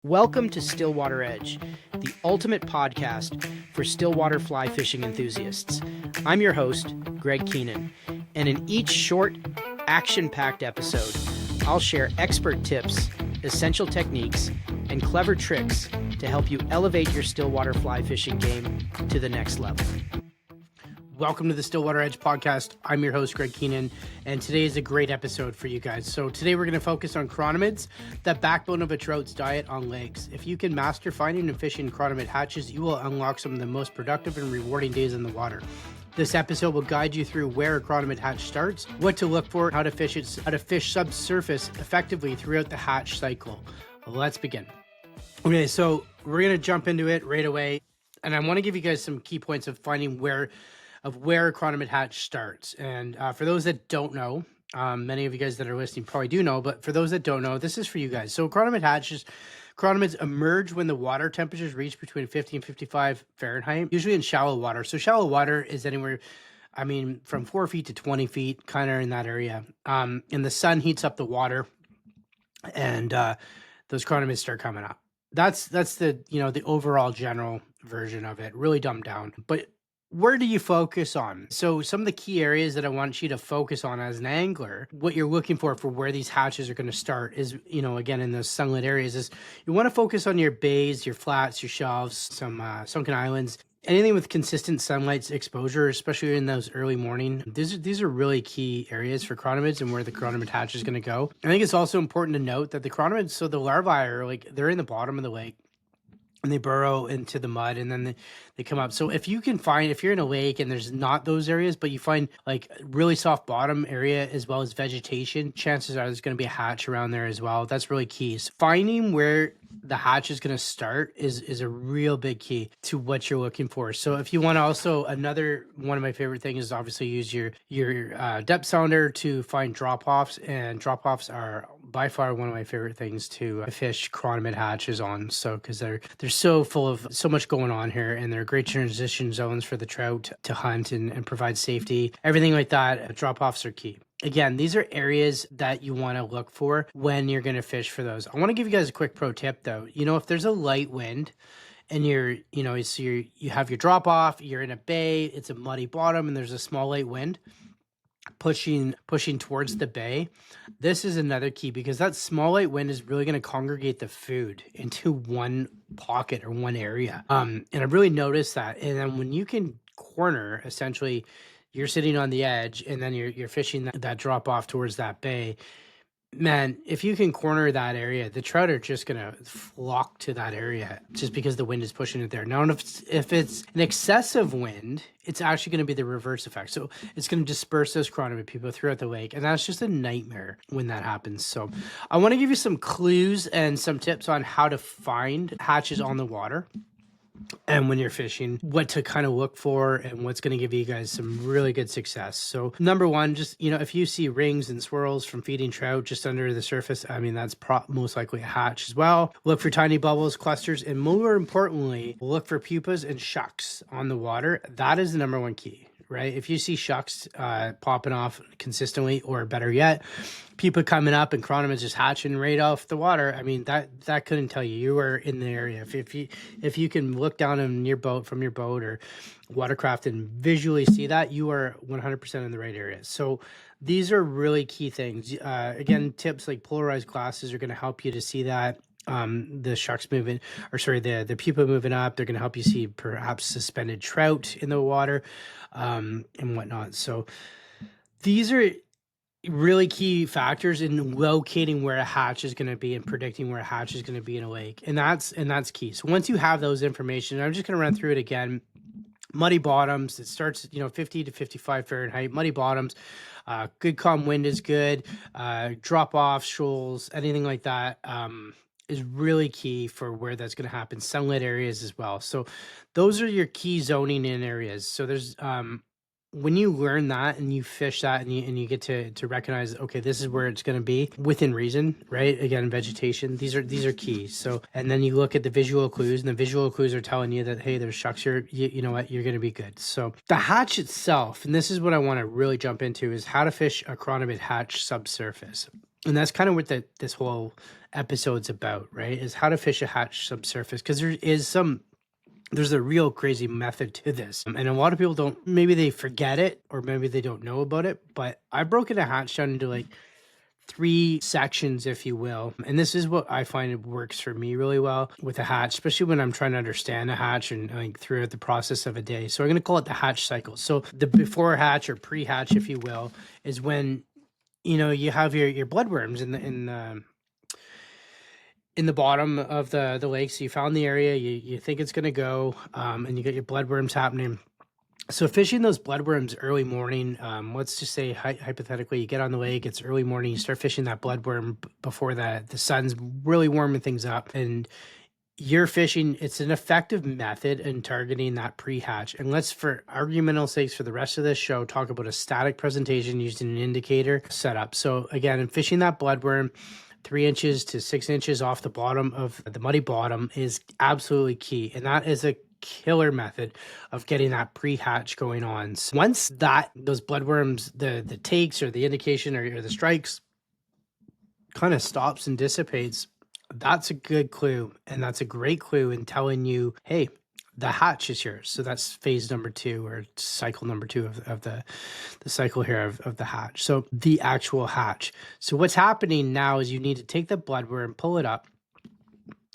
Welcome to Stillwater Edge, the ultimate podcast for stillwater fly fishing enthusiasts. I'm your host, Greg Keenan, and in each short, action-packed episode, I'll share expert tips, essential techniques, and clever tricks to help you elevate your stillwater fly fishing game to the next level. Welcome to the Stillwater Edge podcast. I'm your host, Greg Keenan, and today is a great episode for you guys. So today we're going to focus on chironomids, the backbone of a trout's diet on lakes. If you can master finding and fishing chironomid hatches, you will unlock some of the most productive and rewarding days in the water. This episode will guide you through where a chironomid hatch starts, what to look for, how to fish subsurface effectively throughout the hatch cycle. Let's begin. Okay, so we're going to jump into it right away, and I want to give you guys some key points of finding where a chironomid hatch starts. And for those that don't know, many of you guys that are listening probably do know, but for those that don't know, this is for you guys. So chironomids emerge when the water temperatures reach between 50 and 55 Fahrenheit, usually in shallow water. So shallow water is anywhere, from 4 feet to 20 feet, kind of in that area. And the sun heats up the water, and those chironomids start coming up. That's the the overall general version of it, really dumbed down. But where do you focus on? So some of the key areas that I want you to focus on as an angler, what you're looking for where these hatches are going to start is, again, in those sunlit areas, is you want to focus on your bays, your flats, your shelves, some sunken islands, anything with consistent sunlight exposure, especially in those early morning. These are really key areas for chironomids and where the chironomid hatch is going to go. I think it's also important to note that the chironomids, so the larvae are they're in the bottom of the lake, and they burrow into the mud, and then they come up. So if you're in a lake and there's not those areas, but you find really soft bottom area as well as vegetation, chances are there's going to be a hatch around there as well. That's really key. So finding where the hatch is going to start is a real big key to what you're looking for. So if you want to also, another one of my favorite things is obviously use your depth sounder to find drop-offs, and drop-offs are by far one of my favorite things to fish chironomid hatches on. So because they're so full of so much going on here, and they're great transition zones for the trout to hunt and provide safety, everything like that. Drop-offs are key. Again, these are areas that you want to look for when you're going to fish for those. I want to give you guys a quick pro tip though. If there's a light wind and you have your drop off, you're in a bay, it's a muddy bottom, and there's a small light wind pushing towards the bay, this is another key, because that small light wind is really going to congregate the food into one pocket or one area. And I really noticed that. And then when you can corner, essentially, you're sitting on the edge, and then you're fishing that drop off towards that bay. Man, if you can corner that area, the trout are just going to flock to that area just because the wind is pushing it there. Now, if it's an excessive wind, it's actually going to be the reverse effect. So it's going to disperse those chironomid people throughout the lake, and that's just a nightmare when that happens. So I want to give you some clues and some tips on how to find hatches on the water, and when you're fishing, what to kind of look for, and what's going to give you guys some really good success. So number one, just, if you see rings and swirls from feeding trout just under the surface, that's most likely a hatch as well. Look for tiny bubbles, clusters, and more importantly, look for pupas and shucks on the water. That is the number one key, right? If you see shucks popping off consistently, or better yet, pupa coming up and chironomids just hatching right off the water, that couldn't tell you were in the area. If you can look down from your boat or watercraft and visually see that, you are 100% in the right area. So these are really key things. Again, tips like polarized glasses are going to help you to see that. The sharks moving, the pupa moving up, they're going to help you see perhaps suspended trout in the water, and whatnot. So these are really key factors in locating where a hatch is going to be and predicting where a hatch is going to be in a lake. And that's key. So once you have those information, I'm just going to run through it again. Muddy bottoms, it starts, 50 to 55 Fahrenheit, muddy bottoms, good calm wind is good, drop off, shoals, anything like that, is really key for where that's going to happen. Sunlit areas as well. So those are your key zoning in areas. So there's, when you learn that and you fish that and you get to recognize, okay, this is where it's going to be within reason, right? Again, vegetation, these are key. So, and then you look at the visual clues, and the visual clues are telling you that, hey, there's shucks here, you know what, you're going to be good. So the hatch itself, and this is what I want to really jump into, is how to fish a chironomid hatch subsurface. And that's kind of what this whole episode's about, right? Is how to fish a hatch subsurface. Because there's a real crazy method to this. And a lot of people don't, maybe they forget it or maybe they don't know about it. But I've broken a hatch down into like 3 sections, if you will. And this is what I find it works for me really well with a hatch, especially when I'm trying to understand a hatch and like throughout the process of a day. So I'm going to call it the hatch cycle. So the before hatch or pre-hatch, if you will, is when you have your bloodworms in the bottom of the lake. So you found the area, you think it's going to go, and you got your bloodworms happening. So fishing those bloodworms early morning, let's just say hypothetically you get on the lake, it's early morning, you start fishing that bloodworm before the sun's really warming things up, and you're fishing. It's an effective method in targeting that pre-hatch. And let's, for argumental sakes, for the rest of this show, talk about a static presentation using an indicator setup. So again, in fishing that bloodworm, 3 inches to 6 inches off the bottom of the muddy bottom is absolutely key. And that is a killer method of getting that pre-hatch going on. So once those bloodworms, the takes or the indication or the strikes kind of stops and dissipates, that's a good clue. And that's a great clue in telling you, hey, the hatch is here. So that's phase number 2 or cycle number 2 of the cycle here of the hatch. So the actual hatch. So what's happening now is you need to take the bloodworm, pull it up,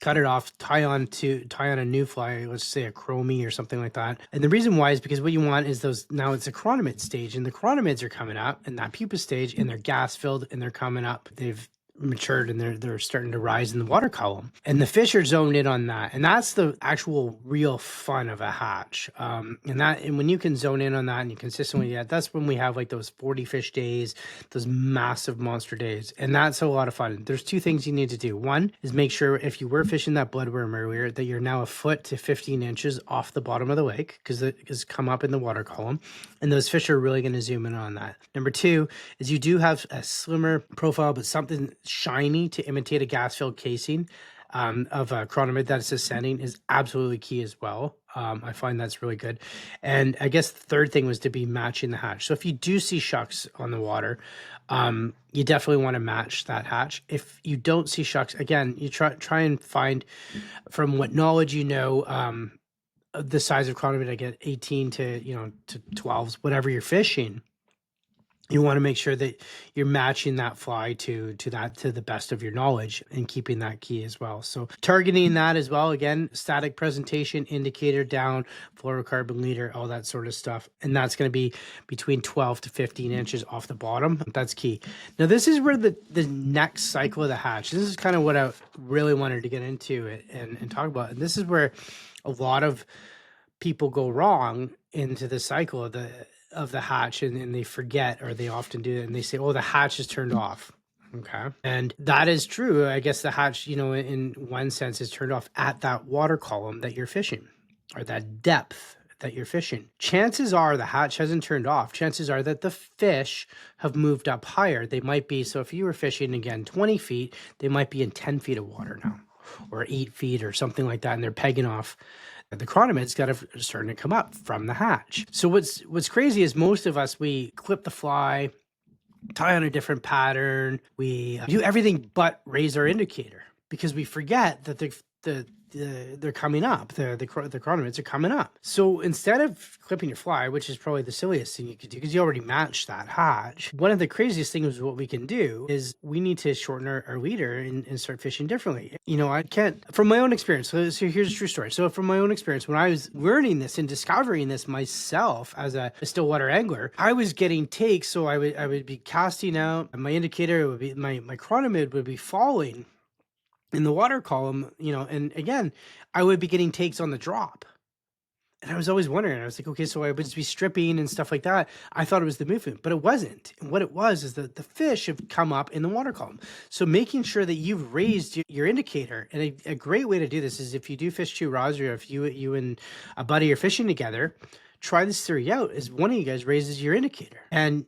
cut it off, tie on a new fly, let's say a chromie or something like that. And the reason why is because what you want is now it's a chironomid stage, and the chironomids are coming up in that pupa stage, and they're gas filled and they're coming up. They've matured and they're starting to rise in the water column, and the fish are zoned in on that, and that's the actual real fun of a hatch. And when you can zone in on that and you consistently that's when we have like those 40 fish days, those massive monster days, and that's a lot of fun. There's 2 things you need to do. One is make sure if you were fishing that bloodworm earlier that you're now a foot to 15 inches off the bottom of the lake, because it has come up in the water column, and those fish are really going to zoom in on that. Number 2 is you do have a slimmer profile, but something shiny to imitate a gas-filled casing of a chironomid that's ascending is absolutely key as well. I find that's really good. And I guess the third thing was to be matching the hatch. So if you do see shucks on the water, you definitely want to match that hatch. If you don't see shucks, again, you try and find, from what knowledge the size of chironomid, I get 18 to 12s, whatever you're fishing. You want to make sure that you're matching that fly to the best of your knowledge and keeping that key as well. So targeting that as well, again, static presentation, indicator down, fluorocarbon leader, all that sort of stuff. And that's going to be between 12 to 15 inches off the bottom. That's key. Now, this is where the next cycle of the hatch, this is kind of what I really wanted to get into it and talk about. And this is where a lot of people go wrong into the cycle of the hatch, and they forget, or they often do it, and they say, oh, the hatch is turned off. Okay. And that is true. I guess the hatch, in one sense, is turned off at that water column that you're fishing, or that depth that you're fishing. Chances are the hatch hasn't turned off. Chances are that the fish have moved up higher. They might be, so if you were fishing, again, 20 feet, they might be in 10 feet of water now, or 8 feet or something like that, and they're pegging off. The chironomid's starting to come up from the hatch. So what's crazy is most of us, we clip the fly, tie on a different pattern, we do everything but raise our indicator, because we forget that they're coming up. The chironomids are coming up. So instead of clipping your fly, which is probably the silliest thing you could do because you already matched that hatch, one of the craziest things what we can do is we need to shorten our leader and start fishing differently. I can't, from my own experience. So here's a true story. So from my own experience, when I was learning this and discovering this myself as a stillwater angler, I was getting takes. So I would be casting out, my indicator would be, my chironomid would be falling in the water column, and again, I would be getting takes on the drop. And I was always wondering, I was like, okay, so I would just be stripping and stuff like that. I thought it was the movement, but it wasn't. And what it was is that the fish have come up in the water column. So making sure that you've raised your indicator, and a great way to do this is if you do fish 2 rods, or if you and a buddy are fishing together, try this theory out, is one of you guys raises your indicator and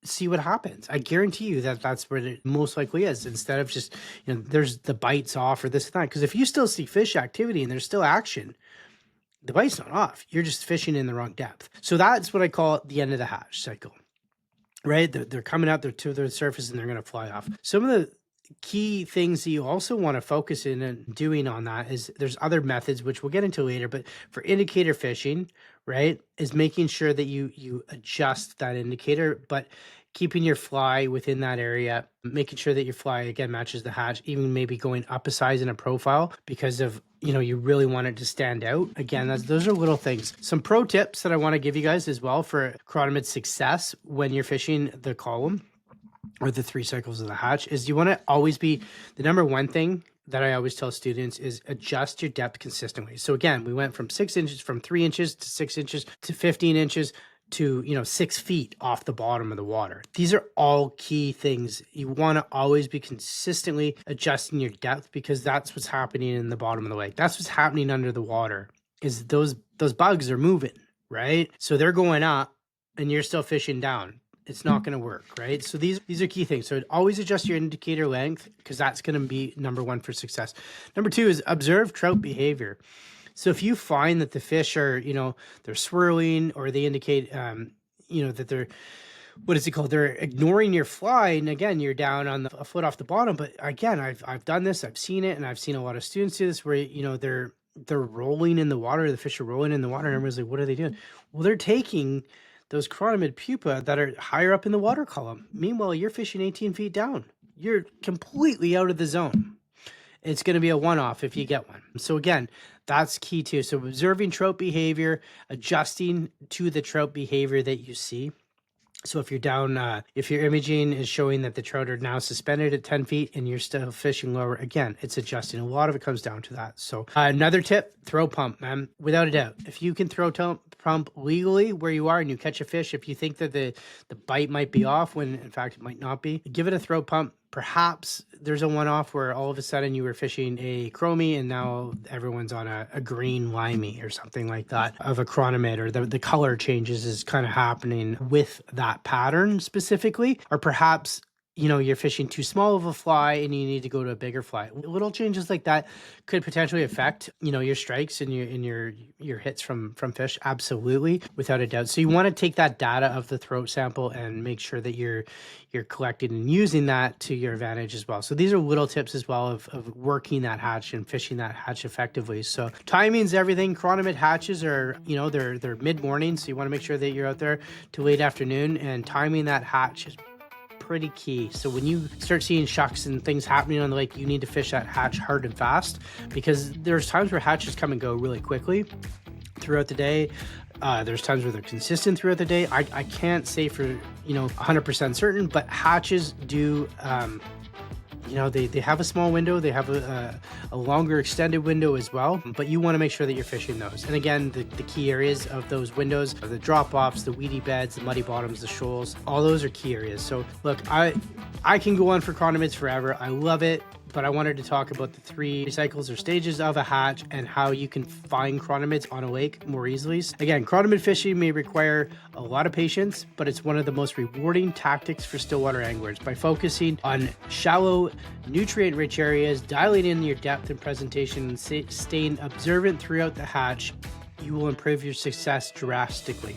see what happens. I guarantee you that's where it most likely is, instead of just, there's the bites off or this and that. Because if you still see fish activity and there's still action, the bite's not off. You're just fishing in the wrong depth. So that's what I call the end of the hatch cycle. right? They're coming out there to the surface and they're going to fly off. Some of the key things that you also want to focus in and doing on that is there's other methods, which we'll get into later, but for indicator fishing, right, is making sure that you adjust that indicator, but keeping your fly within that area, making sure that your fly again matches the hatch, even maybe going up a size in a profile because of, you really want it to stand out. Again, those are little things. Some pro tips that I want to give you guys as well for chironomid success when you're fishing the column or the 3 cycles of the hatch is you want to always be, the number one thing that I always tell students is adjust your depth consistently. So again, we went from 6 inches, from 3 inches to 6 inches to 15 inches to 6 feet off the bottom of the water. These are all key things. You want to always be consistently adjusting your depth because that's what's happening in the bottom of the lake. That's what's happening under the water is those bugs are moving, right? So they're going up and you're still fishing down. It's not going to work, right? So these are key things. So always adjust your indicator length because that's going to be number one for success. Number two is observe trout behavior. So if you find that the fish are, they're swirling or they indicate, that they're, what is it called? They're ignoring your fly. And again, you're down on a foot off the bottom. But again, I've done this, I've seen it, and I've seen a lot of students do this where, they're rolling in the water. The fish are rolling in the water. And everyone's like, what are they doing? Well, they're taking those chironomid pupa that are higher up in the water column. Meanwhile, you're fishing 18 feet down. You're completely out of the zone. It's going to be a one-off if you get one. So again, that's key too. So observing trout behavior, adjusting to the trout behavior that you see. So if you're down, if your imaging is showing that the trout are now suspended at 10 feet and you're still fishing lower, again, it's adjusting. A lot of it comes down to that. So another tip, throw pump, man, without a doubt. If you can throw pump legally where you are and you catch a fish, if you think that the bite might be off when in fact it might not be, give it a throw pump. Perhaps there's a one-off where all of a sudden you were fishing a chromie and now everyone's on a green limey or something like that of a chironomid, or the color changes is kind of happening with that pattern specifically. Or perhaps you're fishing too small of a fly and you need to go to a bigger fly. Little changes like that could potentially affect, your strikes and your hits from fish. Absolutely, without a doubt. So you want to take that data of the throat sample and make sure that you're collecting and using that to your advantage as well. So these are little tips as well of working that hatch and fishing that hatch effectively. So timing's everything. Chironomid hatches are, they're mid-morning. So you want to make sure that you're out there to late afternoon, and timing that hatch is pretty key. So when you start seeing shucks and things happening on the lake, you need to fish that hatch hard and fast because there's times where hatches come and go really quickly throughout the day. There's times where they're consistent throughout the day. I can't say for 100% certain, but hatches do they have a small window, they have a longer extended window as well, but you want to make sure that you're fishing those. And again, the key areas of those windows are the drop-offs, the weedy beds, the muddy bottoms, the shoals. All those are key areas. So look, I can go on for chironomids forever. I love it. But I wanted to talk about the 3 cycles or stages of a hatch and how you can find chironomids on a lake more easily. Again, chironomid fishing may require a lot of patience, but it's one of the most rewarding tactics for stillwater anglers. By focusing on shallow, nutrient-rich areas, dialing in your depth and presentation, and staying observant throughout the hatch, you will improve your success drastically.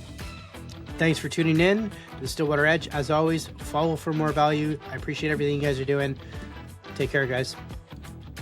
Thanks for tuning in to the Stillwater Edge. As always, follow for more value. I appreciate everything you guys are doing. Take care, guys.